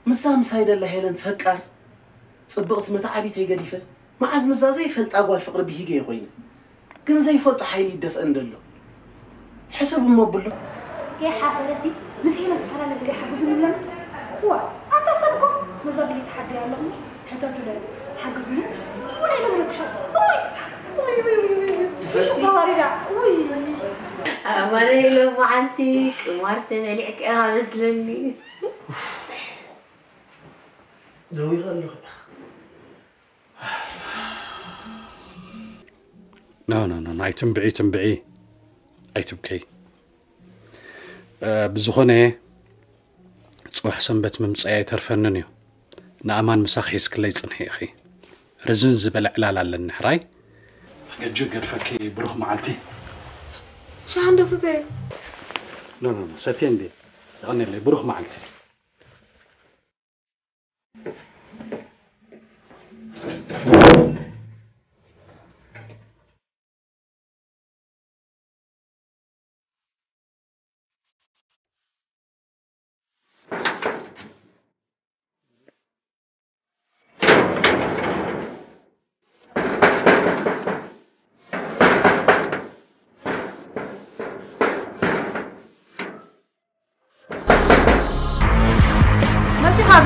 مسام سايد الله هيلن فكر صبغت متعبي تيجديفه ما عز مزازي فلت أبوال فقر بيجي يقين كن زي فلت حيلي الدفء اندلو حسب ما بقوله يا حافرتي مثيلا فلان اللي حجزوني لنا هو أتصدقوا مزابلي تحدي على الله حتى تقول حجزوني ولا لو لك شخص وي شو ضواريدا وي أماني لو ما عندك ومارتن ملعك مثلني دوي غلو لا تنبعي أي تبكي بزخونة صباح سنبت ممصاي ترفننيو نأمان مساخيس كلي صنحي أخي رزن زبل علال على النحراي جوجر فكي بروح معتي شو عنده ستين لا ستين دي غني لي بروح معتي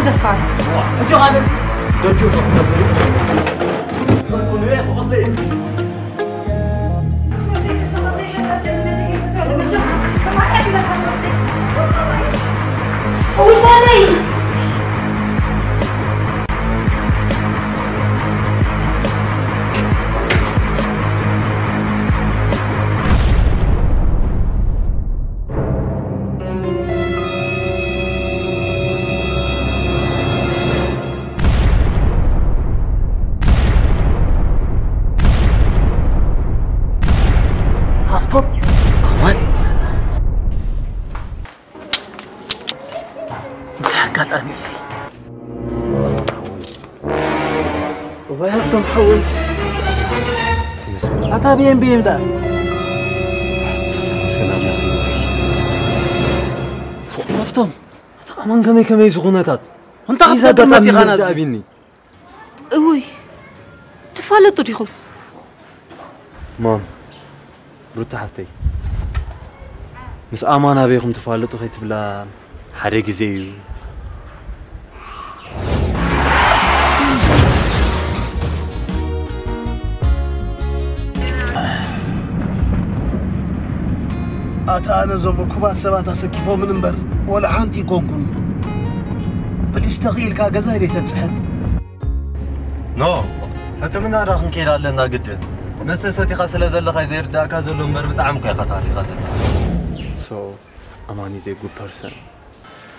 دفعت اجو هذا دجو وبيهفتم حول عطابين بيمدا فوقفتم أمان كمي سخونتات انت قد ماتي غانات اوي تفالطوا ديكم مام روتا حتي مس أمانة بيكم تفالطوا خيت بلا حريق زيو أنا زوم كوبات سبات أسكيفو من بر ولا حانتي كونكون بليستغيل كاغزايري تمسحت نو حتى من راخن كيرا لنا قد نستساتي خاسل زل خي زير داكا زلو مبر بتعمق يا خطاسي خاسل سو أماني زي good person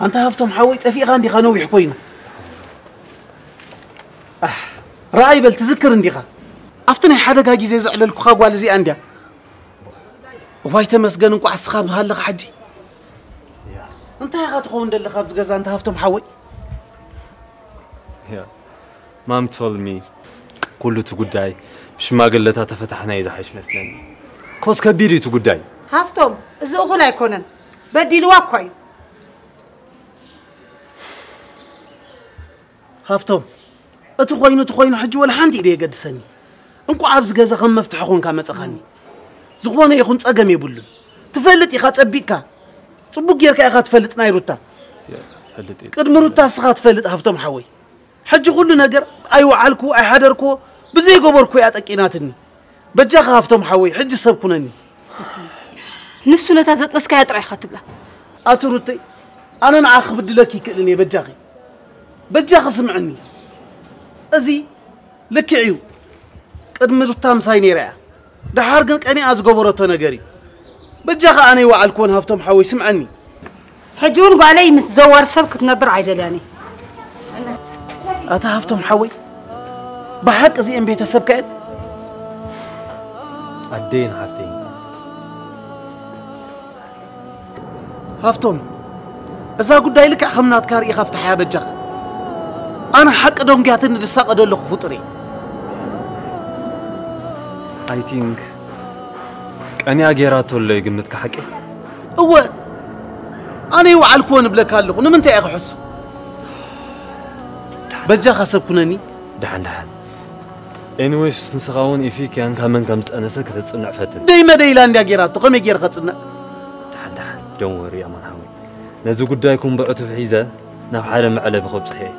أنت هفتم حاويت أفي غاندي خانوي حكوينا رأي بل تذكر انديخا أفتني حدا قاقي زي زعل الكخاق والزي أنديا وايته مسجن انكو عسخاب هالق حجي انت يا غاتخون دل خابز غزا انت هفتم حوي يا مام told me كله تقداي مش ما قلتها تفتحنا اذا حيش مسلني كوس كبيري تقداي هفتم اذا اخو لا يكونن بدي لواكوي هفتم اتخوينو حجي ولا حنتي دي قدسني انكو عبز غزا خم مفتحكون كمصخني زغونه يكون صقم يبلن تفلط يخا صبيكا صبوق يركا يخا تفلط ناي روتا فلطي قدم روتا سخا تفلط هفتم حوي حج كل نجر اي وعلكو اي حدركو بزي غبركو ياطقيناتني بجا هفتم حوي حج سبكونني نسو نتازت نسكا يطري خاتبلا اتروتي انا نعاخ بدلك يكلني بجاخي سمعني ازي لكعيو قدم روتا مسايني راه دحار قن قني ازغبرته نغري بجاخ انا وعلكون هفتم حوي سمعني حجون قالي متزور سبك تنبر عيدلاني اتا هفتم حوي بحق زي ام بيتسب كان عدين حفتين هفتم اذا قداي لك خمنات كاري خفتح يا بجاخ انا حق دونغياتن دساق دلخ فطري I think أنا أجيرات ولا يجمد كحكي هو أنا وعلكون بلك هاللغ نمنت يا أخو بجا خسب كنني دحن anyways نسخاون إفيك يعني كمان كمس أنا سكت تصنع فتن دايما دايلان يا جيرات تقوم يجير خصنا دحن don't worry أمان حاوي نزو قد يكون بعته في حيزة ناف عالم على بخب صحيح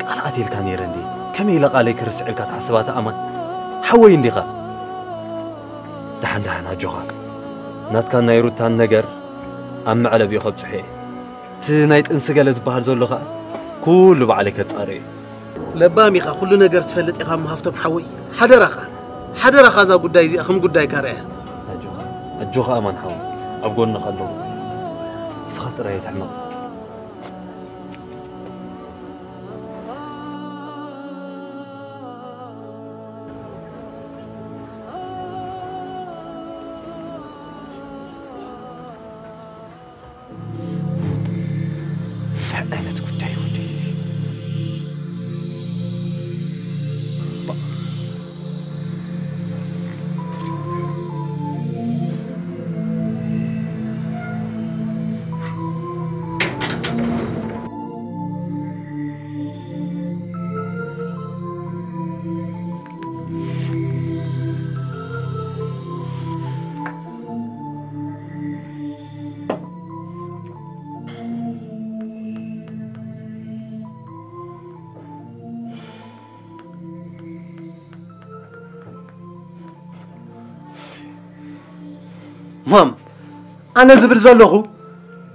قال عتيل كان يرندي كم يلقى عليك رسع لك حسبات أمان حوي يندقى دحن هجوها نات كان نيروتان نجر أم على بيخب صحيح تنايت انسجل زبهر زلقة كل بعليك تصاري لبامي خا كل نجر تفلت إخام هفتم حوي حدرخ هذا قداي زي أخم قداي كاره أجوها أمان حوي أبقول نخلو سخط رأيت حمق مام أنا زبر زلخو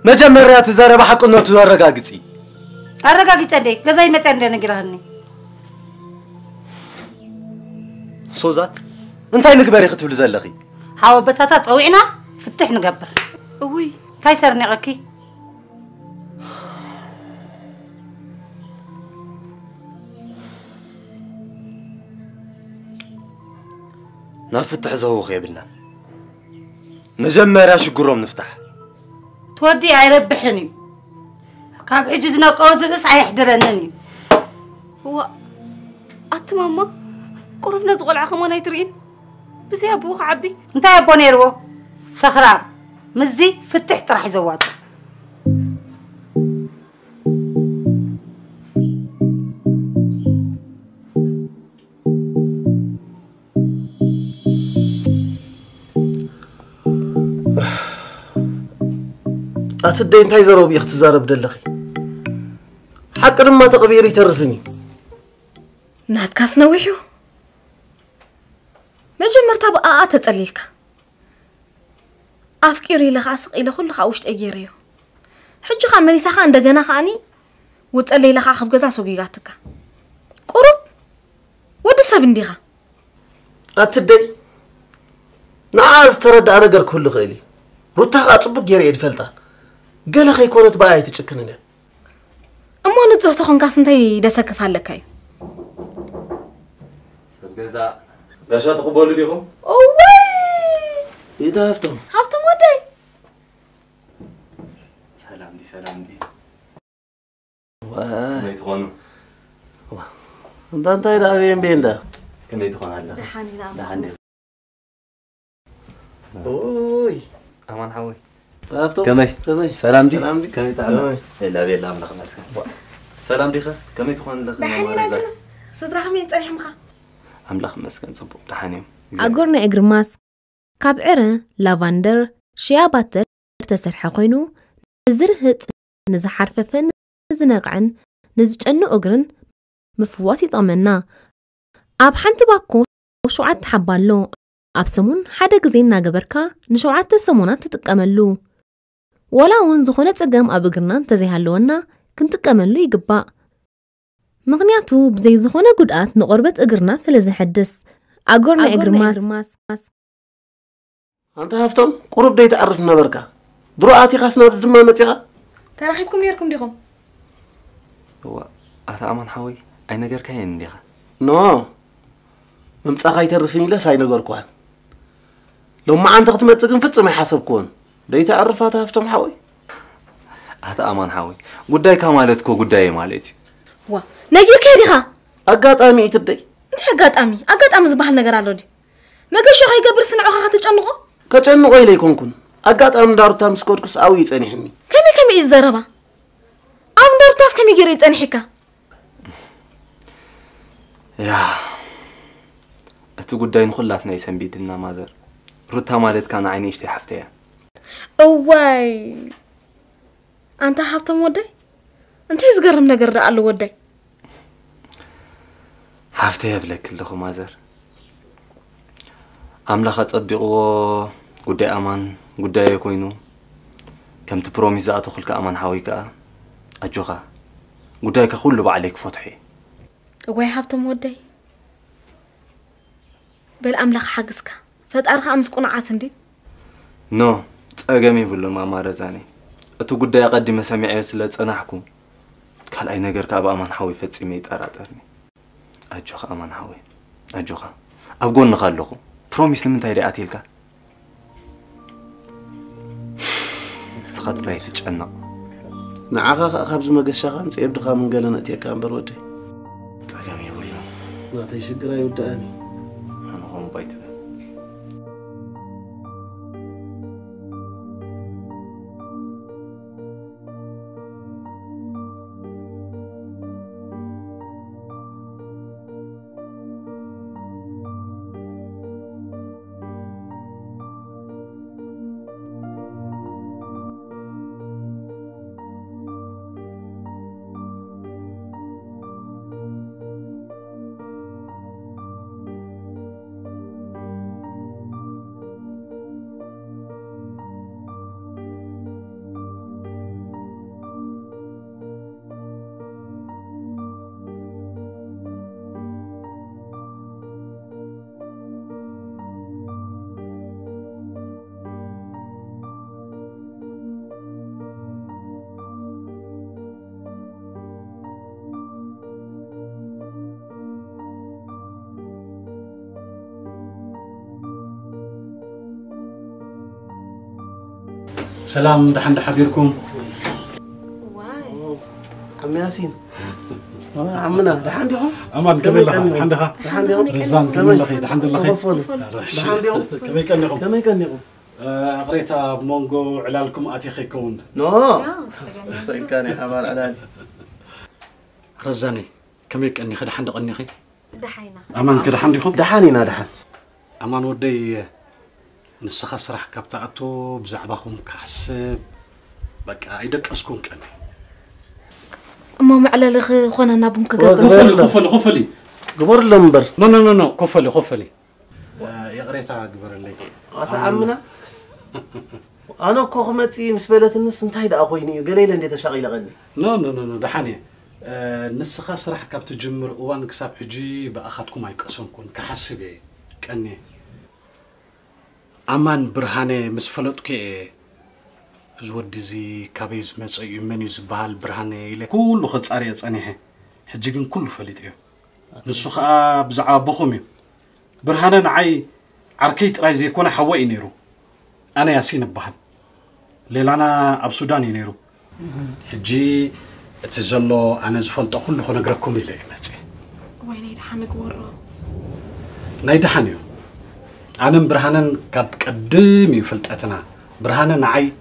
مجمرات زارب حق إنه تزارقاقتي أرقاقتي ليك بزاي ما تعمل نقرهني صوزات أنت هاي نكبري ختبل زلخي حاول بتاتا تصوعنا فتح نقبر وي كايسر نغكي نفتح زهوخ يا بلنا مجمرة شقرهم نفتح تودي عيربحني كاب حجزنا قوز بس عيحدرنني هو أت ماما قربنا زغل عخم وانا يترين بس يا أبوخ عبي انت يا بونيرو سخرام مزي فتح طرح زوات أتدين تايزرو بيختزارب دلخي حق لما تقبيري ترفني نات كاسنا ويحو ما جمرتها بقى تتسليلك أفكيري لك عسق إلى كل خاوشت أجيريو حج خامني سخان دجنا خاني وتسلي لك أخف جزا سوقياتك قرب ودي سبنديها أتدي نعاز ترد أنا جر كل غيلي روتها أطبق جري يدفلتها قال خي كونت باي تشكنني أما نتوه تخون كاسنتي دسك فعلك سبجزا باشا تقبلوا ليهم أوه إذا هفتم ودي سلام دي واه ما يتخونوا أنت إلى بين ده كم يتخون هلا دحاني أوي أمان حوي هفتم كمي سلام دي كمي تعال لا بيلا أملخ مسكن سلام دي خا كم يتخون لك دحاني راجل صدرها مين تريح مخا أملخ مسكن صبوا دحاني أقولنا إجرماس كاب عرة لافندر شياباتر تسرح قينو زرهت نزحرففن نزنقعن نزجنو أجرن مفواسي طمنا أب حنت باكو شوعت حبالو أب سمون حدا جزين ناجبركا نشوعت سمونات تتكملو ولا ونزخونة تجمع أبجرنا تزيهالونا كنت تكملو يجبا مغنياتو بزي زخونة قدات نقربت أجرنا سلزي حدث أقولنا إجرماس أنت هفتم قرب دي تعرف نبركة دروعاتي خاصنا بزدما متيغا تراخيبكم ليركم ديكم هو أتا أمان حوي أي نجار كاين ديها نو ممتصاخا يترفني لا ساي نغور كوان لو ما انت تمصقن فصم يحسبكون دي تعرفات هفتم حوي أتا أمان حوي قداي كمالتكو قداي مالتي وا نجير كيديها أقاطامي تدي انت أقاطامي زبحال نجار على دي ما قشو غيقبر سنعوها تجنقو كتجنقو إليكم أقاطام دارتا مسكوتكس أو يصنيحني كمي الزربة أم دارتاس كمي جري يصنحكا يا أتقول داين خلاتنا يسنبيدنا مازر رتها مالت كان عيني اشتي حفتها أواي أنت حبت مودي أنت يزقرم نقر قال ودي حفتها بلك اللخو مازر أملاخ تصدقوا قدي أمان قدي يكوينو كم تبروميز أدخل كأمان حويك أجوغا قدي كخلو بعليك فتحي أواي حبت مودي بالأملاخ حقسك فتأرخ أمسكون عاسندي نو تأجمي بلو ما مارزاني أتو قدي أقدم مسامعي سلات أنا حكم كال أي نجر كأبا أمان حوي فتسميت أراترني أجوغا أمان حوي أجوغا أبقون نخلقو بروميس لمن تايري أتيلك سخط راي تجأنا نعاقا خبز ما قشاقا سيبدقا من قلنا أتيكا برودي تأجمي بلو لا تيشقرا يوداني أنا هم بايت سلام دحن حبيركم واي عم ياسين عمنا دحن ديهم أمان كمل لها دحن دها دحن ديهم رزان كمل لخي دحن لخي دحن ديهم كمي كنيكم كم يكنيهم قريتا مونغو علالكم آتي كون نو سئل كان أمال علالي رزاني كمي كني خد حند قني خي دحينا أمان كده حندكم دحانينا دحن أمان ودي نسخة سرح كابتاتو بزعبهم كحسب بقى عيدك أسكون كني أما معلى لغ خونا نابون كجبر خفلي قبر لمبر نو خفلي يا قريتا قبر اللي عمنا أنا كوخمتي مسبلة النص انتهي دا أخويني قليلا دي تشغيل غني نو دحاني نسخة سرح كابت جمر وان كساب حجي بأخذكم هاي قسمكم كحسبي كأني أمان برهاني مسفلتك زود زي كابيز مسعي مني زبال برهاني إلى كل خد عريض أنيه حجيجن كل فليت نسخة بزعاب بخومي برهانا نعي عركيت رايز يكون حوائي نيرو أنا ياسين ببهل ليلانا أب سوداني نيرو حجي تزلو أنا زفلت أخل لخو نقرأكم إلي ماتي وين يدحنك ورا نايدحانيو أنا برهانا كاب قدمي فلتأتنا برهانا نعي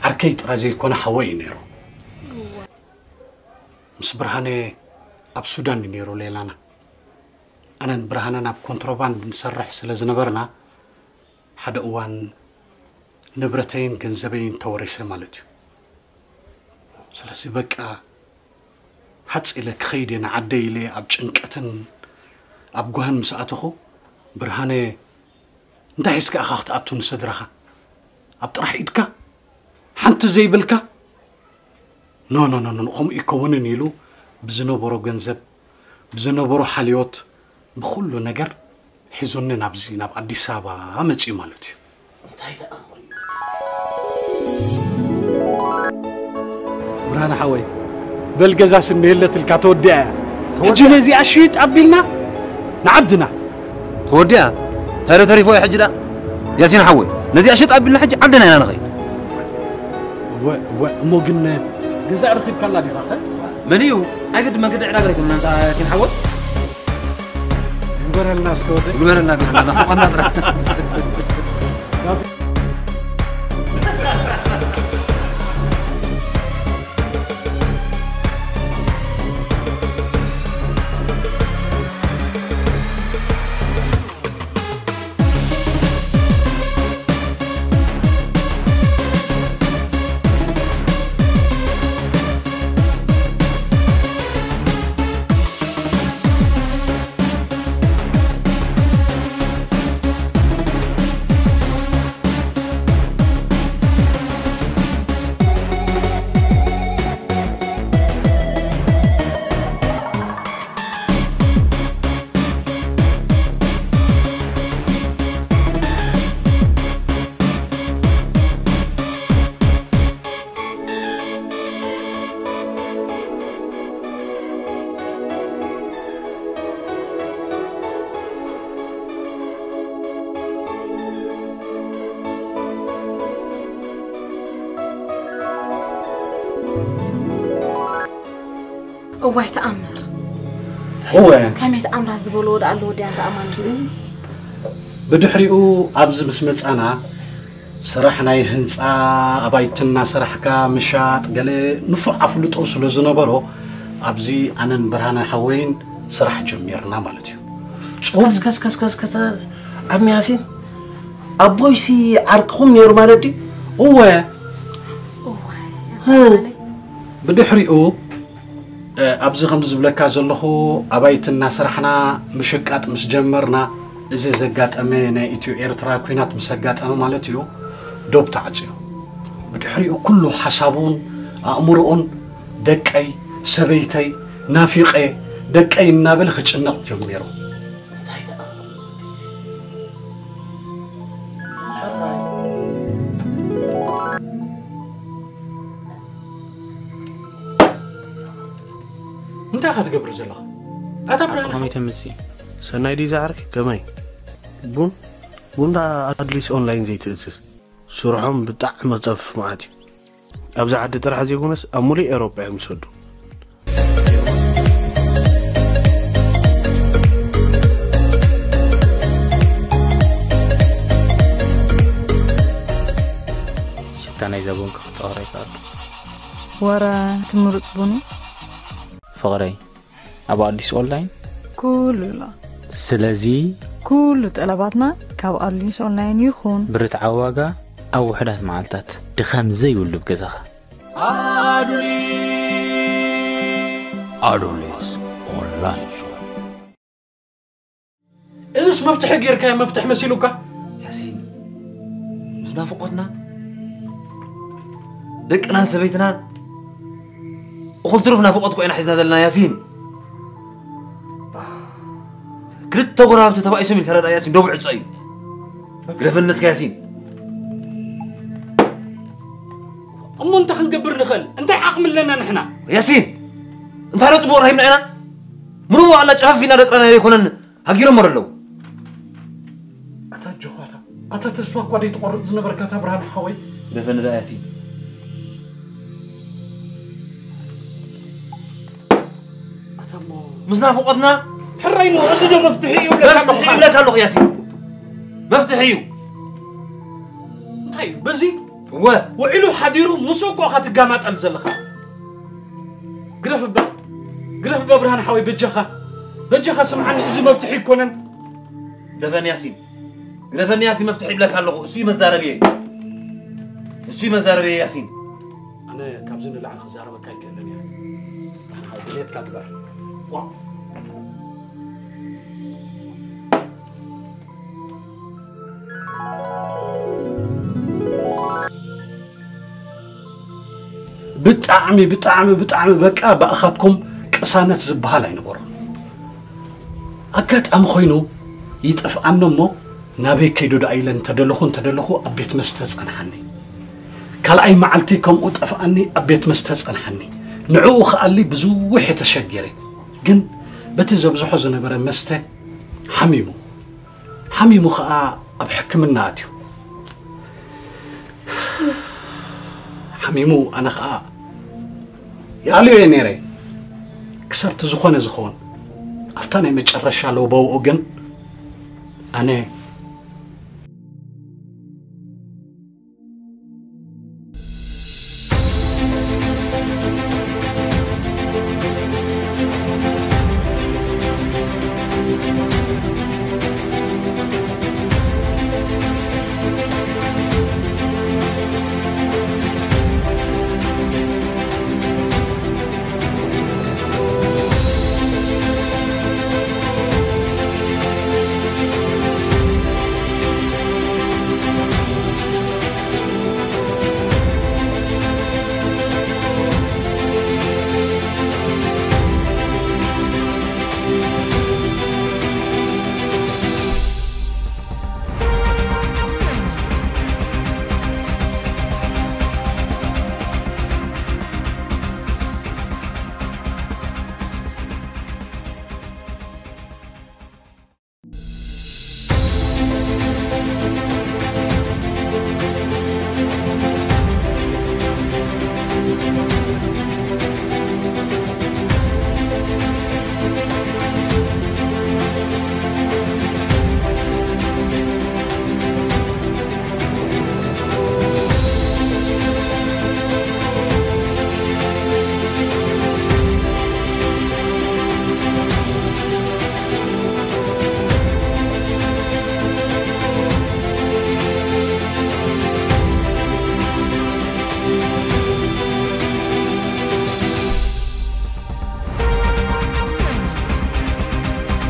عركيت رايز يكون حوائي نيرو مس برهاني أب سوداني نيرو ليلانا أنا برهانا ناب كونتروباند نسرح سلازنبرنا حدا أوان نبرتين جنزبين توريسة مالتيو سلاسي بقى حدس إلك خيدين عدي لي أب جنكتن أب جوهن مساعتخو برهاني انت حيسك أخاخت أبتون صدرخا أب ترح إيدك حنت زي بلك نو هم يكونن يلو بزنبرو جنزب بزنبرو حاليوت بخلو نجر حزوني نابزي ناب أديس أبا أمتي مالتي برانا حوي بالجزاس النهلة الكاتوديا تجينا زي أشيت أبيلنا نعدنا توديا تاري تاريفو يا حجنا ياسين حوي نزي أشيت أبيلنا حج عدنا يا نغي مو قلنا جزاء رخيب كان لا دي خاخه منيو أقد ما قد علاقة كنا أنت ياسين حوي نقول الناس كودي يقول لنا قلنا فقنا هو يتأمر هو كم يتأمر زبلو ودا الله ودي أنت أمان بدحريو أبز مسمت أنا سرحنا يهنس أبايتنا سرحكا مشات قال نفع فلوت أوصل زنبرو أبزي أنا برهنا حوين سرح جميرنا مالتيو كس عم ياسين أبويسي عرقهم نير مالتي هو بدحريو أبز خمس بلكا زلخو أبايتنا سرحنا مشكات مش جمرنا إذا زجات أمانة إتيو إيرترا كوينات مسجات أما مالتيو دوب تعجيو بدحريو كله حسابون أمرون دكاي سبيتي نافقي دكاي نابل خشنق جميرو انت اخذ قبر زلخ اتبرا قامي تمسي سناي دي زعرك كماي بون دا ادليس اونلاين زي تأسس سرعهم بطعم مصف معاتي ابزا عد طرح زيكونس امولي اوروبا يمسدو شتانا يزابونك خطاري كارد ورا تمرط بوني فغري ابو ادليس اونلاين كله لا سلازي كل طلباتنا كاب ادليس اونلاين يخون برت عواقا او وحدات معلتات دخام زي ولو بكزخه ادوليس اونلاين شو إذا مفتح غير كان مفتح مسيلوكا ياسين مزنافقتنا دقنا سبيتنا وقلت رفنا فوقتكم انا حزنا دلنا ياسين كرت تقرا تبعي سمي ترى ياسين دوب عصي قرفنس ياسين أمو أنت خنقبر نخل أنت عاقمل لنا نحنا ياسين أنت على طبور هاي من عنا منو على جهاف فينا رقنا يكونن هجيرو مرلو أتا جواتا أتا تسمع قدي تقرض زنبركات برهان حوي قرفن لا ياسين أتا مو مزنا فوقتنا حرينو أسدو مفتحي ولا كان لو ياسين مفتحيو طيب بزي هو وعلو حديرو مسوقو أخات قامات الزلخة قرف برهان حوي بجخة سمعني إذا مفتحي كونن قرفن ياسين مفتحي بلا كان لو سوي مزاربي ياسين أنا كابزين اللي عن خزارة مكاي كأنني أنا حاول بليت كاتبر واو بتعمي بقى بأخذكم كسانة زبالة ينبرون أكاد أم خوينو يتقف عنمو نبي كيدو دايلن تدلخو أبيت مستز أنحني كلا أي معلتيكم أتقف عني أبيت مستز أنحني نعو خالي بزوح تشجري جن بتزبزحو زنبرة مسته حميمو خا أبحكم الناديو حميمو أنا خا ياليو ينيري كسرت زخون أفتاني متشرشا لو بو أوجن أنا